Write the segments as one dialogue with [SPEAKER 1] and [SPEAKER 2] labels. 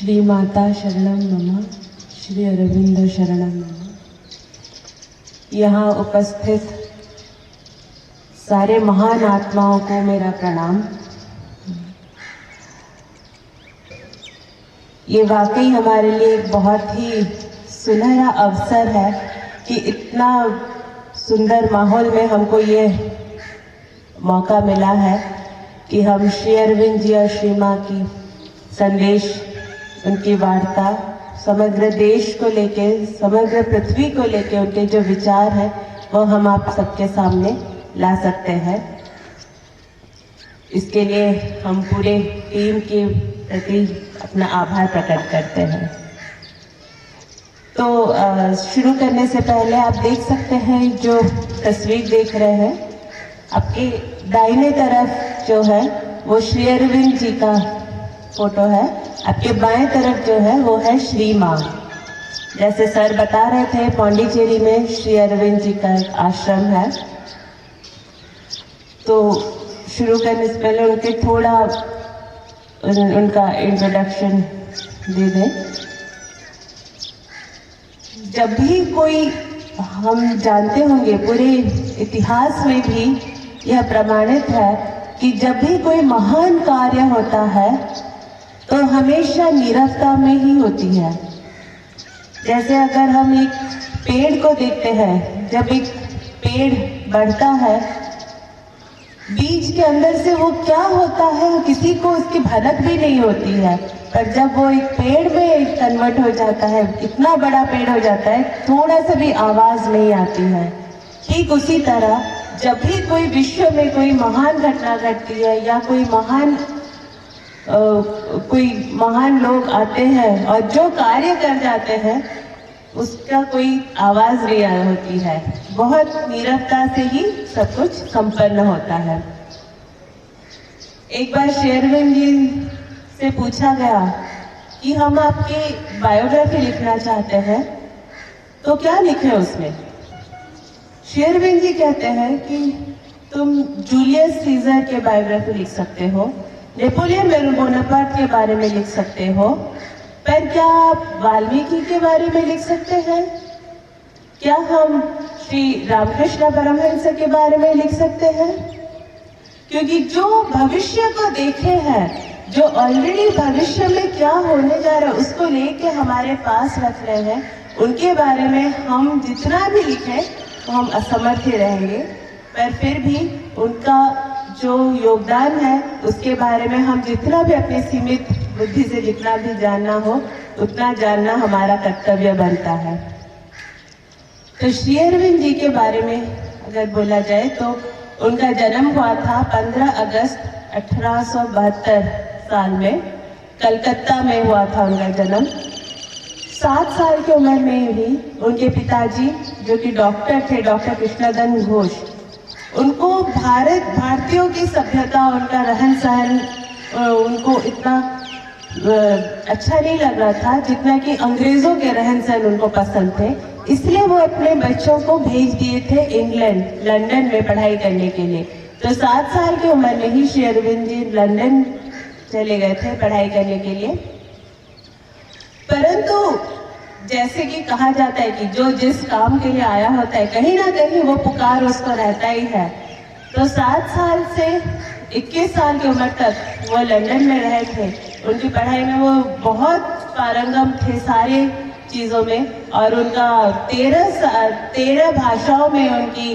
[SPEAKER 1] श्री माता शरणम मम, श्री अरविंद शरणम मम। यहाँ उपस्थित सारे महान आत्माओं को मेरा प्रणाम। ये वाकई हमारे लिए एक बहुत ही सुनहरा अवसर है कि इतना सुंदर माहौल में हमको ये मौका मिला है कि हम श्री अरविंद जी और श्री माँ की संदेश, उनकी वार्ता समग्र देश को लेके, समग्र पृथ्वी को लेके उनके जो विचार हैं वो हम आप सबके सामने ला सकते हैं। इसके लिए हम पूरे टीम के प्रति अपना आभार प्रकट करते हैं। तो शुरू करने से पहले आप देख सकते हैं जो तस्वीर देख रहे हैं, आपके दाहिने तरफ जो है वो श्री अरविंद जी का फोटो है, आपके बाएं तरफ जो है वो है श्री माँ। जैसे सर बता रहे थे, पौंडीचेरी में श्री अरविंद जी का एक आश्रम है। तो शुरू करने से पहले उनके थोड़ा उनका इंट्रोडक्शन दे दें। जब भी कोई, हम जानते होंगे पूरे इतिहास में भी यह प्रमाणित है कि जब भी कोई महान कार्य होता है तो हमेशा नीरवता में ही होती है। जैसे अगर हम एक पेड़ को देखते हैं, जब एक पेड़ बढ़ता है, बीज के अंदर से वो क्या होता है किसी को उसकी भनक भी नहीं होती है, पर जब वो एक पेड़ में कन्वर्ट हो जाता है, इतना बड़ा पेड़ हो जाता है, थोड़ा सा भी आवाज नहीं आती है। ठीक उसी तरह जब भी कोई विश्व में कोई महान घटना घटती है या कोई महान लोग आते हैं और जो कार्य कर जाते हैं उसका कोई आवाज नहीं होती है, बहुत नीरवता से ही सब कुछ संपन्न होता है। एक बार श्री अरविंद जी से पूछा गया कि हम आपकी बायोग्राफी लिखना चाहते हैं तो क्या लिखें उसमें। श्री अरविंद जी कहते हैं कि तुम जूलियस सीजर के बायोग्राफी लिख सकते हो, नेपोलियन बोनापार्ट के बारे में लिख सकते हो, पर क्या आप वाल्मीकि के बारे में लिख सकते हैं? क्या हम श्री रामकृष्ण परमहंस के बारे में लिख सकते हैं? क्योंकि जो भविष्य को देखे हैं, जो ऑलरेडी भविष्य में क्या होने जा रहा है उसको लेके हमारे पास रख रहे हैं, उनके बारे में हम जितना भी लिखें तो हम असमर्थ ही रहेंगे। पर फिर भी उनका जो योगदान है उसके बारे में हम जितना भी अपनी सीमित बुद्धि से जितना भी जानना हो उतना जानना हमारा कर्तव्य बनता है। तो श्री अरविंद जी के बारे में अगर बोला जाए तो उनका जन्म हुआ था 15 अगस्त 1872 साल में, कलकत्ता में हुआ था उनका जन्म। 7 साल की उम्र में ही उनके पिताजी जो कि डॉक्टर थे, डॉक्टर कृष्णदन घोष, उनको भारतीयों की सभ्यता, उनका रहन सहन उनको इतना अच्छा नहीं लग रहा था जितना कि अंग्रेजों के रहन सहन उनको पसंद थे। इसलिए वो अपने बच्चों को भेज दिए थे इंग्लैंड, लंदन में पढ़ाई करने के लिए। तो 7 साल की उम्र में ही श्री अरविंद जी लंदन चले गए थे पढ़ाई करने के लिए। परंतु जैसे कि कहा जाता है कि जो जिस काम के लिए आया होता है कहीं ना कहीं वो पुकार उसको रहता ही है। तो 7 साल से 21 साल की उम्र तक वो लंदन में रहे थे। उनकी पढ़ाई में वो बहुत पारंगम थे सारे चीज़ों में, और उनका 13 भाषाओं में उनकी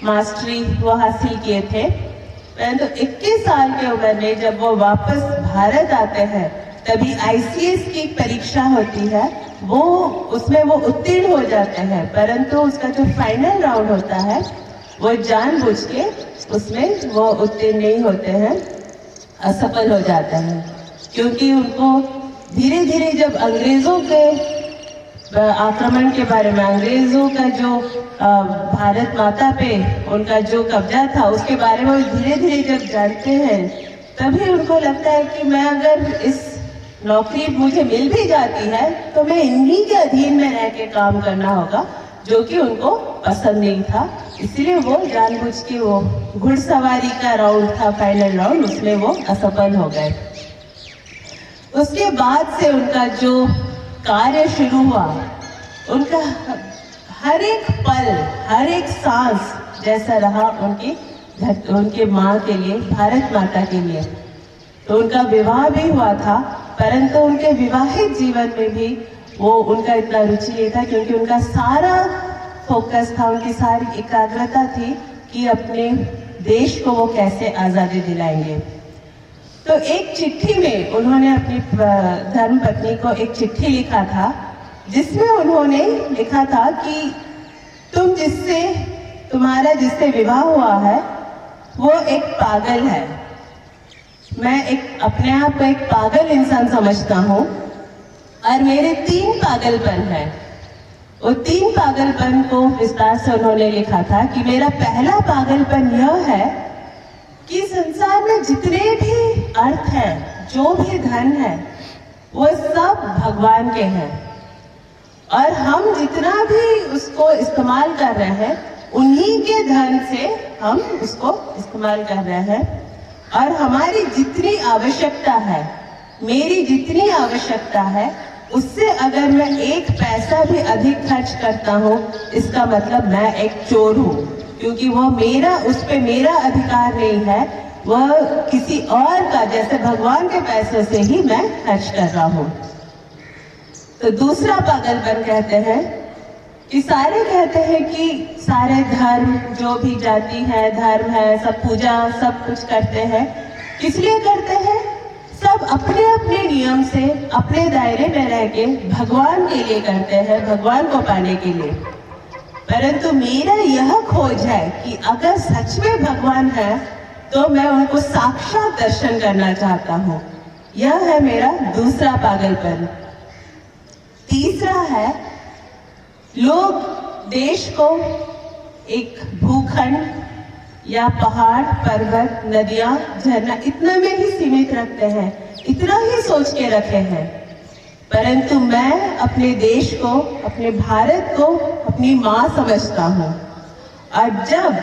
[SPEAKER 1] मास्टरी वो हासिल किए थे। परंतु 21 साल की उम्र में जब वो वापस भारत आते हैं तभी ICS की एक परीक्षा होती है, वो उसमें वो उत्तीर्ण हो जाते हैं, परंतु उसका जो फाइनल राउंड होता है वो जानबूझ के उसमें वो उत्तीर्ण नहीं होते हैं, असफल हो जाते हैं। क्योंकि उनको धीरे धीरे जब अंग्रेजों के आक्रमण के बारे में, अंग्रेजों का जो भारत माता पे उनका जो कब्जा था उसके बारे में धीरे धीरे जब जानते हैं तभी उनको लगता है कि मैं अगर इस नौकरी मुझे मिल भी जाती है तो मैं इन्हीं के अधीन में रह के काम करना होगा, जो कि उनको पसंद नहीं था। इसलिए वो जानबूझ के वो घुड़सवारी का राउंड था फाइनल राउंड, उसमें वो असफल हो गए। उसके बाद से उनका जो कार्य शुरू हुआ, उनका हर एक पल, हर एक सांस जैसा रहा उनके माँ के लिए, भारत माता के लिए। तो उनका विवाह भी हुआ था, परंतु उनके विवाहित जीवन में भी वो उनका इतना रुचि नहीं था, क्योंकि उनका सारा फोकस था, उनकी सारी एकाग्रता थी कि अपने देश को वो कैसे आज़ादी दिलाएंगे। तो एक चिट्ठी में उन्होंने अपनी धर्मपत्नी को एक चिट्ठी लिखा था, जिसमें उन्होंने लिखा था कि तुम्हारा जिससे विवाह हुआ है वो एक पागल है। मैं अपने आप को एक पागल इंसान समझता हूँ, और मेरे 3 पागलपन हैं। वो 3 पागलपन को विस्तार से उन्होंने लिखा था कि मेरा पहला पागलपन यह है कि संसार में जितने भी अर्थ हैं, जो भी धन है, वो सब भगवान के हैं, और हम जितना भी उसको इस्तेमाल कर रहे हैं, उन्हीं के धन से हम उसको इस्तेमाल कर रहे हैं। और हमारी जितनी आवश्यकता है, मेरी जितनी आवश्यकता है, उससे अगर मैं 1 पैसा भी अधिक खर्च करता हूँ, इसका मतलब मैं एक चोर हूँ, क्योंकि उस पे मेरा अधिकार नहीं है, वह किसी और का, जैसे भगवान के पैसे से ही मैं खर्च कर रहा हूँ। तो दूसरा पागलपन कहते हैं कि सारे कहते हैं कि सारे धर्म, जो भी जाति है, धर्म है, सब पूजा सब कुछ करते हैं। किस लिए करते हैं? सब अपने अपने नियम से, अपने दायरे में रह के भगवान के लिए करते हैं, भगवान को पाने के लिए। परंतु मेरा यह खोज है कि अगर सच में भगवान है, तो मैं उनको साक्षात दर्शन करना चाहता हूँ। यह है मेरा दूसरा पागलपन। तीसरा है, लोग देश को एक भूखंड या पहाड़, पर्वत, नदियां, झरना इतना में ही सीमित रखते हैं, इतना ही सोच के रखे हैं। परंतु मैं अपने देश को, अपने भारत को अपनी माँ समझता हूँ। और जब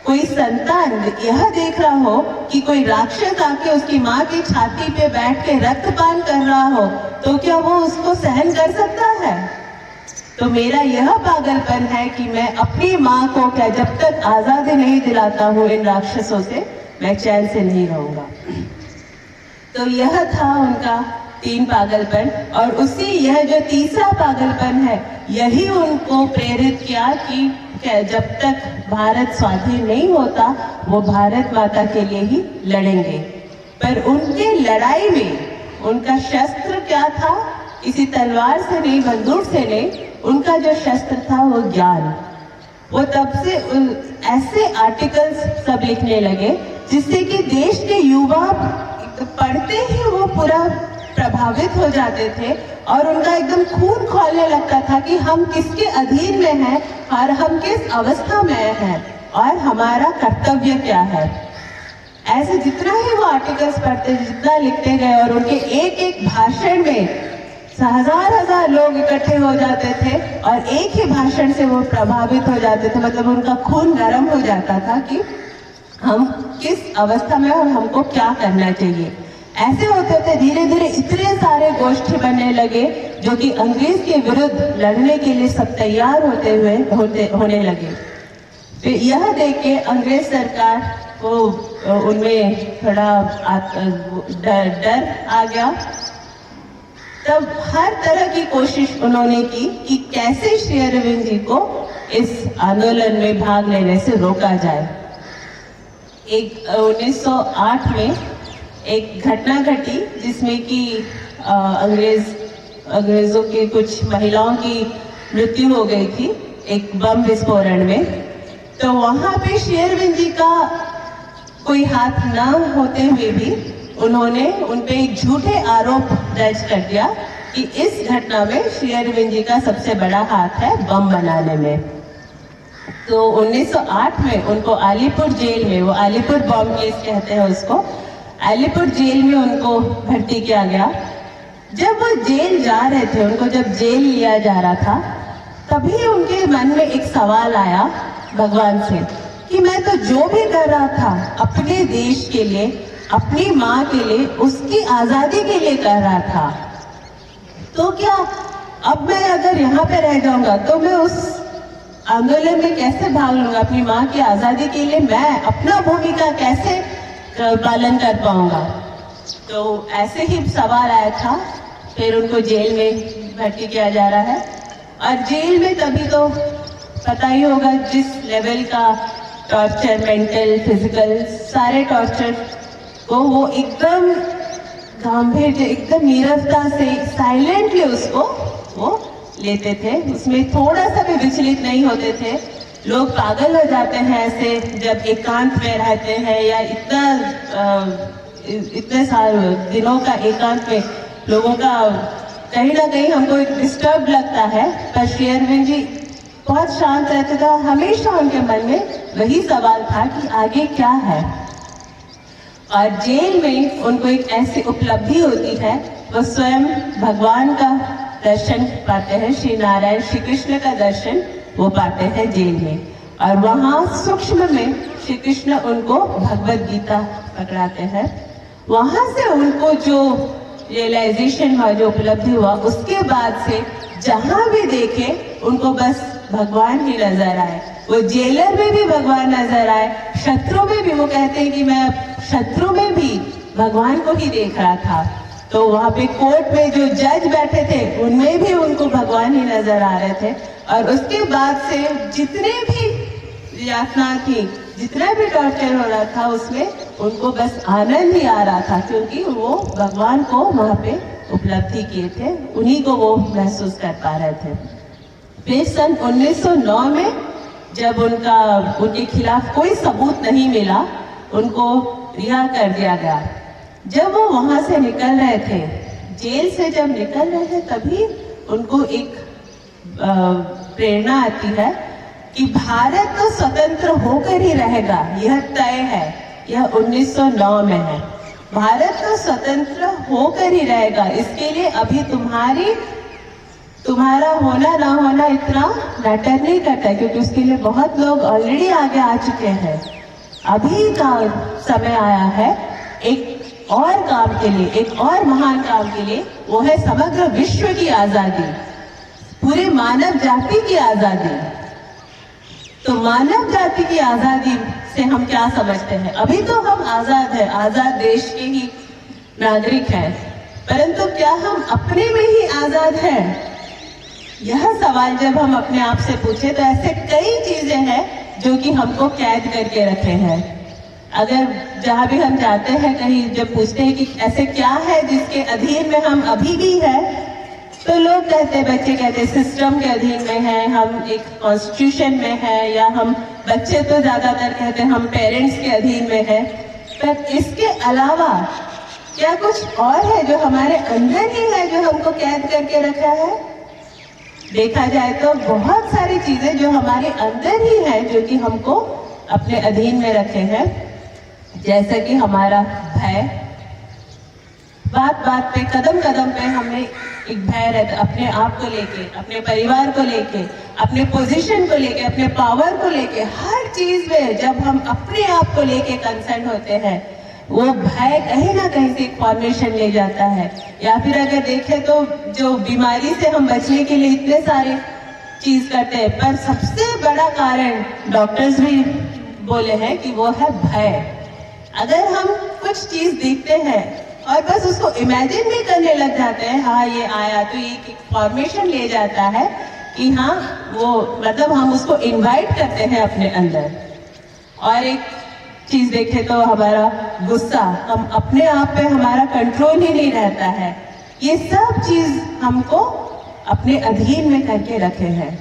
[SPEAKER 1] कोई संतान यह देख रहा हो कि कोई राक्षस आके उसकी माँ की छाती पे बैठ के रक्तपान कर रहा हो, तो क्या वो उसको सहन कर सकता है? तो मेरा यह पागलपन है कि मैं अपनी माँ को क्या, जब तक आजादी नहीं दिलाता हूँ इन राक्षसों से, मैं चैन से नहीं रहूंगा। तो यह था उनका 3 पागलपन, और यह जो तीसरा पागलपन है, यही उनको प्रेरित किया कि जब तक भारत स्वाधीन नहीं होता, वो भारत माता के लिए ही लड़ेंगे। पर उनके लड़ाई में उनका शस्त्र क्या था? किसी तलवार से नहीं, बंदूक से नहीं, उनका जो शस्त्र था वो ज्ञान। वो तब से ऐसे आर्टिकल्स सब लिखने लगे, जिससे कि देश के युवा पढ़ते ही वो पूरा प्रभावित हो जाते थे, और उनका एकदम खून खौलने लगता था कि हम किसके अधीन में हैं, और हम किस अवस्था में हैं, और हमारा कर्तव्य क्या है। ऐसे जितना ही वो आर्टिकल्स पढ़ते, जितना लिखते गए, और उनके एक एक भाषण में हजार लोग इकट्ठे हो जाते थे, और एक ही भाषण से वो प्रभावित हो जाते थे। मतलब उनका खून गर्म हो जाता था कि हम किस अवस्था में और हमको क्या करना चाहिए। ऐसे होते होते धीरे धीरे इतने सारे गोष्ठी बनने लगे, जो कि अंग्रेज के विरुद्ध लड़ने के लिए सब तैयार होने लगे। फिर यह देख के अंग्रेज सरकार को उनमें थोड़ा डर आ गया। तब हर तरह की कोशिश उन्होंने की कि कैसे श्री अरविंद जी को इस आंदोलन में भाग लेने से रोका जाए। 1908 में एक घटना घटी, जिसमें कि अंग्रेजों की कुछ महिलाओं की मृत्यु हो गई थी एक बम विस्फोरण में। तो वहां पे श्री अरविंद जी का कोई हाथ न होते हुए भी उन्होंने उनपे एक झूठे आरोप दर्ज कर दिया कि इस घटना में श्री अरविंद जी का सबसे बड़ा हाथ है बम बनाने में। तो 1908 में उनको अलीपुर जेल में, वो अलीपुर बम केस कहते हैं उसको, अलीपुर जेल में उनको भर्ती किया गया। जब वो जेल जा रहे थे, उनको जब जेल लिया जा रहा था, तभी उनके मन में एक सवाल आया भगवान से कि मैं तो जो भी कर रहा था अपने देश के लिए, अपनी माँ के लिए, उसकी आजादी के लिए कर रहा था, तो क्या अब मैं अगर यहाँ पे रह जाऊंगा तो मैं उस आंदोलन में कैसे भाग लूंगा? अपनी माँ की आजादी के लिए मैं अपना भूमिका कैसे पालन कर पाऊंगा? तो ऐसे ही सवाल आया था। फिर उनको जेल में भर्ती किया जा रहा है, और जेल में तभी तो पता ही होगा जिस लेवल का टॉर्चर, मेंटल, फिजिकल, सारे टॉर्चर को वो एकदम गंभीर, एकदम नीरवता से, साइलेंटली उसको वो लेते थे। उसमें थोड़ा सा भी विचलित नहीं होते थे। लोग पागल हो जाते हैं ऐसे जब एकांत में रहते हैं, या इतने साल दिनों का एकांत में लोगों का कहीं ना कहीं हमको डिस्टर्ब लगता है। पर श्री अरविंद जी बहुत शांत रहते थे। हमेशा उनके मन में वही सवाल था कि आगे क्या है। और जेल में उनको एक ऐसी उपलब्धि होती है, वो स्वयं भगवान का दर्शन पाते हैं, श्री नारायण श्री कृष्ण का दर्शन वो पाते हैं जेल में। और वहाँ सूक्ष्म में श्री कृष्ण उनको भगवद गीता पकड़ाते हैं। वहाँ से उनको जो रियलाइजेशन हुआ, जो उपलब्धि हुआ, उसके बाद से जहाँ भी देखे उनको बस भगवान ही नजर आए। वो जेलर में भी भगवान नजर आए, शत्रु में भी। वो कहते हैं कि मैं शत्रु में भी भगवान को ही देख रहा था। तो वहाँ पे कोर्ट में जो जज बैठे थे उनमें भी उनको भगवान ही नजर आ रहे थे। और उसके बाद से जितने भी यातना थी, जितना भी टॉर्चर हो रहा था, उसमें उनको बस आनंद ही आ रहा था, क्योंकि वो भगवान को वहाँ पे उपलब्धि किए थे, उन्हीं को वो महसूस कर पा रहे थे। फिर सन 1909 में जब उनके खिलाफ कोई सबूत नहीं मिला, उनको रिहा कर दिया गया। जब वो वहां से निकल रहे थे, जेल से जब निकल रहे थे, तभी उनको एक प्रेरणा आती है कि भारत तो स्वतंत्र होकर ही रहेगा, यह तय है। यह 1909 में है। भारत तो स्वतंत्र होकर ही रहेगा, इसके लिए अभी तुम्हारा होना ना होना इतना मैटर नहीं करता, क्योंकि उसके लिए बहुत लोग ऑलरेडी आगे आ चुके हैं। अभी का समय आया है एक और काम के लिए, एक और महान काम के लिए, वो है समग्र विश्व की आजादी, पूरे मानव जाति की आजादी। तो मानव जाति की आजादी से हम क्या समझते हैं? अभी तो हम आजाद हैं, आजाद देश के ही नागरिक हैं, परंतु क्या हम अपने में ही आजाद हैं? यह सवाल जब हम अपने आप से पूछे तो ऐसे कई चीजें हैं जो कि हमको कैद करके रखे हैं। अगर जहाँ भी हम जाते हैं, कहीं जब पूछते हैं कि ऐसे क्या है जिसके अधीन में हम अभी भी हैं, तो लोग कहते हैं, बच्चे कहते हैं सिस्टम के अधीन में है, हम एक कॉन्स्टिट्यूशन में है, या हम बच्चे तो ज्यादातर कहते हैं हम पेरेंट्स के अधीन में है। पर इसके अलावा क्या कुछ और है जो हमारे अंदर ही है, जो हमको कैद करके रखा है? देखा जाए तो बहुत सारी चीजें जो हमारे अंदर ही है, जो कि हमको अपने अधीन में रखे हैं। जैसे कि हमारा भय, बात बात पे, कदम कदम पे हमें एक भय रहता, अपने आप को लेके, अपने परिवार को लेके, अपने पोजीशन को लेके, अपने पावर को लेके, हर चीज में जब हम अपने आप को लेके कंसर्न होते हैं, वो भय कहीं ना कहीं से एक फॉर्मेशन ले जाता है। या फिर अगर देखें तो जो बीमारी से हम बचने के लिए इतने सारे चीज करते हैं, पर सबसे बड़ा कारण डॉक्टर्स भी बोले हैं कि वो है भय। अगर हम कुछ चीज देखते हैं और बस उसको इमेजिन भी करने लग जाते हैं, हाँ ये आया, तो ये एक फॉर्मेशन ले जाता है कि हाँ वो, मतलब हम उसको इनवाइट करते हैं अपने अंदर। और एक चीज देखे तो हमारा गुस्सा, हम अपने आप पे हमारा कंट्रोल ही नहीं रहता है। ये सब चीज हमको अपने अधीन में करके रखे हैं।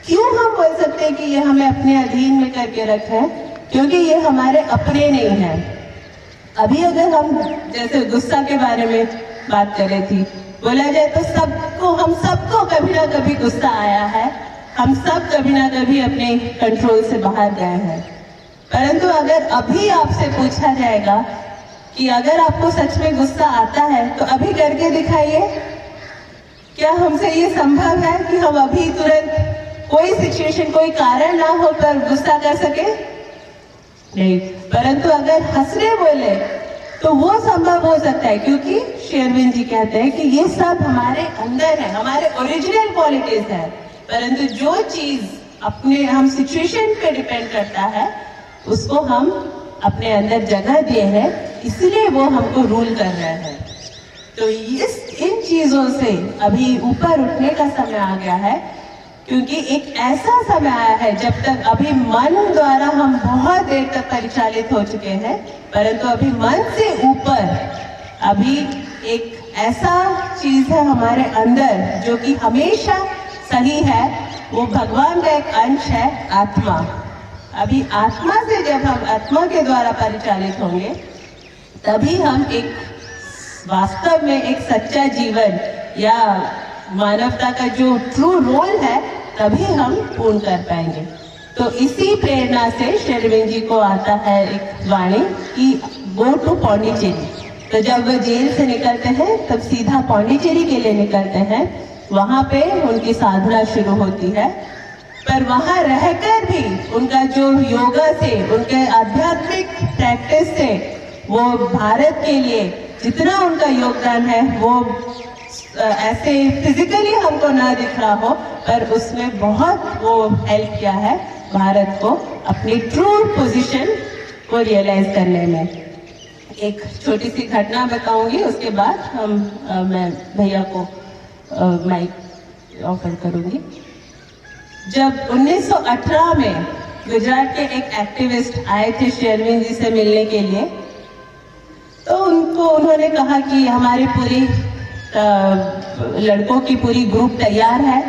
[SPEAKER 1] क्यों हम बोल सकते हैं कि ये हमें अपने अधीन में करके रखे हैं? क्योंकि ये हमारे अपने नहीं हैं। अभी अगर हम जैसे गुस्सा के बारे में बात कर रही थी, बोला जाए तो हम सबको कभी ना कभी गुस्सा आया है, हम सब कभी ना कभी अपने कंट्रोल से बाहर गए हैं। परंतु अगर अभी आपसे पूछा जाएगा कि अगर आपको सच में गुस्सा आता है तो अभी करके दिखाइए, क्या हमसे ये संभव है कि हम अभी तुरंत कोई सिचुएशन, कोई कारण ना हो पर गुस्सा कर सके? नहीं। परंतु अगर हंसने बोले तो वो संभव हो सकता है, क्योंकि श्री अरविंद जी कहते हैं कि ये सब हमारे अंदर है, हमारे ओरिजिनल क्वालिटीज है, परंतु जो चीज अपने हम सिचुएशन पे डिपेंड करता है उसको हम अपने अंदर जगह दिए हैं, इसलिए वो हमको रूल कर रहे हैं। तो इन चीजों से अभी ऊपर उठने का समय आ गया है, क्योंकि एक ऐसा समय आया है जब तक अभी मन द्वारा हम बहुत देर तक परिचालित हो चुके हैं, परंतु अभी मन से ऊपर अभी एक ऐसा चीज है हमारे अंदर जो कि हमेशा सही है, वो भगवान का एक अंश है, आत्मा। अभी आत्मा से जब हम आत्मा के द्वारा परिचालित होंगे तभी हम एक वास्तव में एक सच्चा जीवन या मानवता का जो ट्रू रोल है तभी हम पूर्ण कर पाएंगे। तो इसी प्रेरणा से श्री अरविंद जी को आता है एक वाणी कि गो टू पौंडीचेरी। तो जब वो जेल से निकलते हैं तब सीधा पौंडीचेरी के लिए निकलते हैं, वहां पे उनकी साधना शुरू होती है। पर वहां रहकर भी उनका जो योगा से, उनके आध्यात्मिक प्रैक्टिस से वो भारत के लिए जितना उनका योगदान है वो ऐसे फिजिकली हमको ना दिख रहा हो, पर उसमें बहुत वो हेल्प किया है भारत को अपनी ट्रू पोजीशन को रियलाइज करने में। एक छोटी सी घटना बताऊंगी, उसके बाद मैं भैया को माइक ऑफर करूंगी। जब 1918 में गुजरात के एक एक्टिविस्ट आए थे श्री अरविंद जी से मिलने के लिए, तो उन्होंने कहा कि हमारी पूरी लड़कों की पूरी ग्रुप तैयार है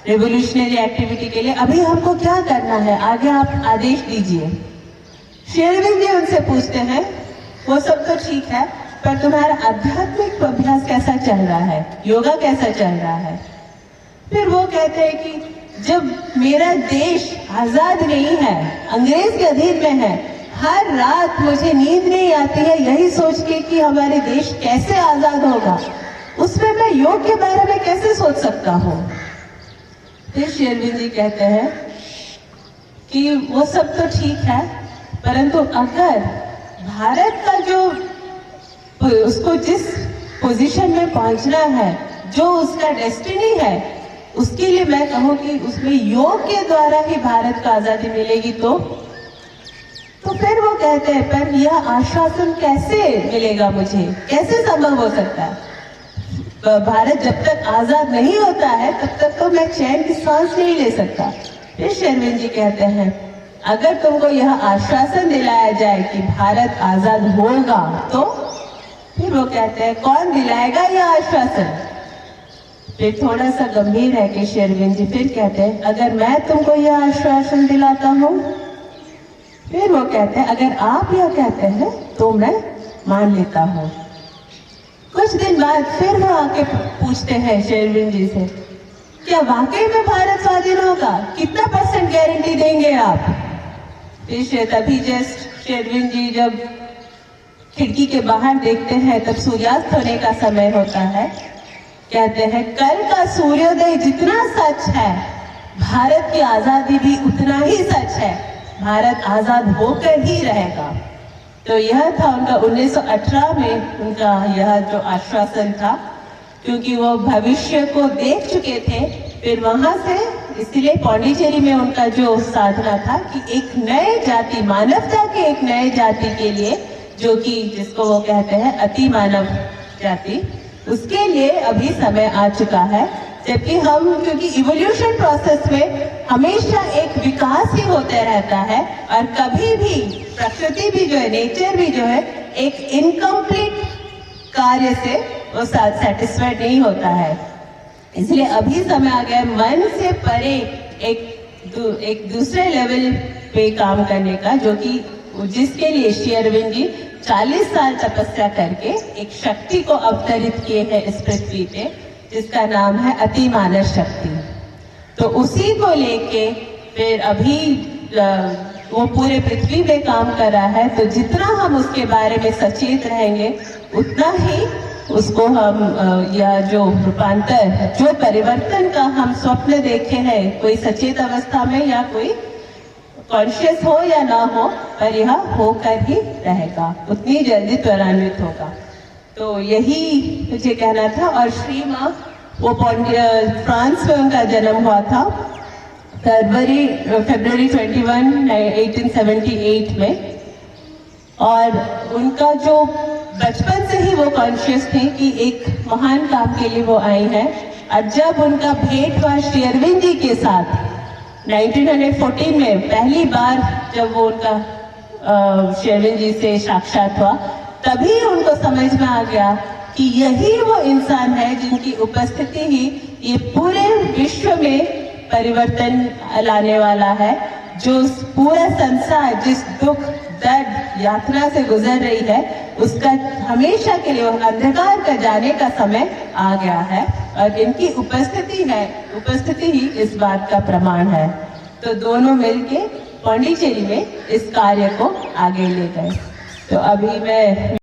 [SPEAKER 1] रेवोल्यूशनरी एक्टिविटी के लिए, अभी हमको क्या करना है, आगे आप आदेश दीजिए। श्री अरविंद जी उनसे पूछते हैं, वो सब तो ठीक है, पर तुम्हारा आध्यात्मिक अभ्यास कैसा चल रहा है, योगा कैसा चल रहा है? फिर वो कहते हैं कि जब मेरा देश आजाद नहीं है, अंग्रेज के अधीन में है, हर रात मुझे नींद नहीं आती है यही सोच के कि हमारे देश कैसे आजाद होगा, उसमें मैं योग के बारे में कैसे सोच सकता हूँ? फिर श्री अरविंद जी कहते हैं कि वो सब तो ठीक है, परंतु अगर भारत का जो उसको जिस पोजीशन में पहुंचना है, जो उसका डेस्टिनी है, उसके लिए मैं कहूँ कि उसमें योग के द्वारा ही भारत को आजादी मिलेगी। तो फिर वो कहते हैं, पर यह आश्वासन कैसे मिलेगा मुझे, कैसे संभव हो सकता है? भारत जब तक आजाद नहीं होता है तब तक तो मैं चैन की सांस नहीं ले सकता। फिर श्री अरविंद जी कहते हैं, अगर तुमको यह आश्वासन दिलाया जाए कि भारत आजाद होगा, तो फिर वो कहते हैं, कौन दिलाएगा यह आश्वासन? फिर थोड़ा सा गंभीर है कि श्री अरविंद जी फिर कहते हैं, अगर मैं तुमको यह आश्वासन दिलाता हूँ? फिर वो कहते हैं, अगर आप यह कहते हैं तो मैं मान लेता हूँ। कुछ दिन बाद फिर वो आके पूछते हैं श्री अरविंद जी से, क्या वाकई में भारत स्वाधीन होगा, कितना % गारंटी देंगे आप? फिर तभी जस्ट श्री अरविंद जी जब खिड़की के बाहर देखते हैं तब सूर्यास्त होने का समय होता है। कहते हैं, कल का सूर्योदय जितना सच है, भारत की आजादी भी उतना ही सच है, भारत आजाद होकर ही रहेगा। तो यह था उनका 1918 में उनका यह जो आश्वासन था, क्योंकि वो भविष्य को देख चुके थे। फिर वहां से इसलिए पौंडीचेरी में उनका जो साधना था कि एक नए जाति, मानवता के एक नए जाति के लिए, जो कि जिसको वो कहते हैं अति मानव जाति, उसके लिए अभी समय आ चुका है। जबकि हम, क्योंकि इवोल्यूशन प्रोसेस में हमेशा एक विकास ही होते रहता है, और कभी भी प्रकृति भी जो है, नेचर भी जो है, एक इनकम्प्लीट कार्य से वो सेटिस्फाइड नहीं होता है। इसलिए अभी समय आ गया मन से परे एक दूसरे लेवल पे काम करने का, जो कि जिसके लिए श्री अरविंद जी 40 साल तपस्या करके एक शक्ति को अवतरित किए हैं इस पृथ्वी पे, जिसका नाम है अति मानव शक्ति। तो उसी को लेके फिर अभी वो पूरे पृथ्वी पे काम कर रहा है। तो जितना हम उसके बारे में सचेत रहेंगे, उतना ही उसको हम या जो रूपांतर, जो परिवर्तन का हम स्वप्न देखे हैं, कोई सचेत अवस्था में या कोई कॉन्शियस हो या ना हो, पर यह होकर ही रहेगा, उतनी जल्दी त्वरान्वित होगा। तो यही मुझे कहना था। और श्री माँ वो फ्रांस में उनका जन्म हुआ था, फरवरी 21 1878 में। और उनका जो बचपन से ही वो कॉन्शियस थे कि एक महान काम के लिए वो आई हैं। और जब उनका भेंट हुआ श्री अरविंद जी के साथ 1914 में, पहली बार जब वो उनका श्री अरविंद जी से साक्षात हुआ, तभी उनको समझ में आ गया कि यही वो इंसान है जिनकी उपस्थिति ही ये पूरे विश्व में परिवर्तन लाने वाला है। जो पूरा संसार जिस दुख दर्द यात्रा से गुजर रही है, उसका हमेशा के लिए अंधकार का जाने का समय आ गया है। और इनकी उपस्थिति ही इस बात का प्रमाण है। तो दोनों मिलके पांडिचेरी में इस कार्य को आगे ले गए। तो अभी मैं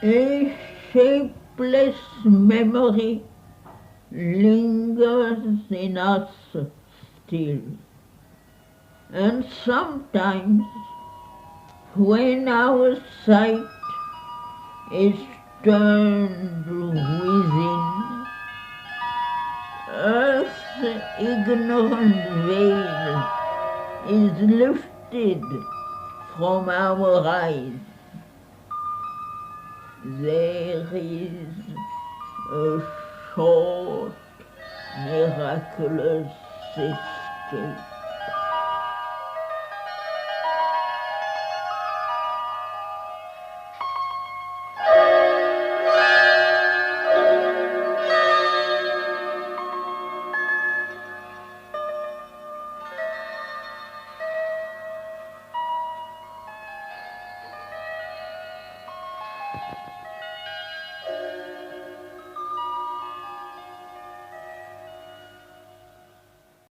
[SPEAKER 2] A shapeless memory lingers in us still, and sometimes when our sight is turned within, earth's ignorant veil is lifted from our eyes. There is a short, miraculous escape.